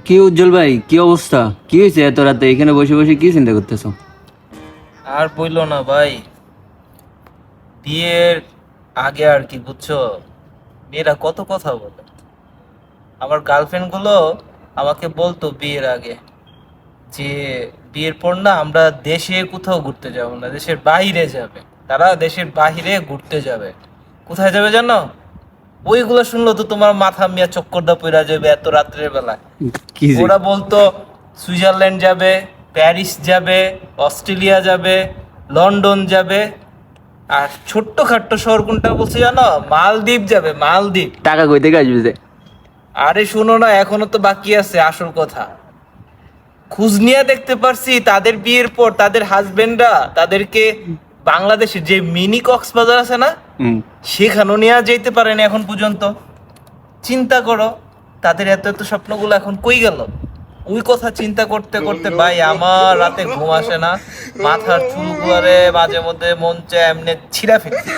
কি উজ্জ্বল ভাই, কি অবস্থা? কি হয়েছে এত রাতে এখানে বসে বসে কি চিন্তা করতেছো? আর বইলো না ভাই, বিয়ের আগে আর কি বুঝছো, মেয়েরা কত কথা বলে। আমার গার্লফ্রেন্ড গুলো আমাকে বলতো বিয়ের আগে যে বিয়ের পর না আমরা দেশে কোথাও ঘুরতে যাব না, দেশের বাইরে যাবে। তারা দেশের বাইরে ঘুরতে যাবে। কোথায় যাবে জানো? ওইগুলো শুনলো তো তোমার মাথা মিয়া চক্করদা পইরা যাবে এত রাত্রের বেলায়। কি যে ওরা বলতো সুইজারল্যান্ড যাবে, প্যারিস যাবে, অস্ট্রেলিয়া যাবে, লন্ডন যাবে। আর ছোট্ট খাট্ট শহর কোনটা বলছে জানো? মালদ্বীপ যাবে, মালদ্বীপ। টাকা কই থেকে আসবে যে? আরে শোনো না, এখনো তো বাকি আছে আসল কথা। খোঁজ নিয়ে দেখতে পারছি তাদের বিয়ের পর তাদের হাজবেন্ডরা তাদেরকে বাংলাদেশের যে মিনি কক্সবাজার আছে না, হুম। সেখানেও নিয়ে যেতে পারেনি এখন পর্যন্ত। চিন্তা করো, তাদের এত এত স্বপ্নগুলো এখন কই গেল? ওই কথা চিন্তা করতে করতে ভাই আমার রাতে ঘুম আসে না। মাথার চুলগুলারে মাঝে মধ্যে মন চায় এমনি ছিঁড়া ফেলতে।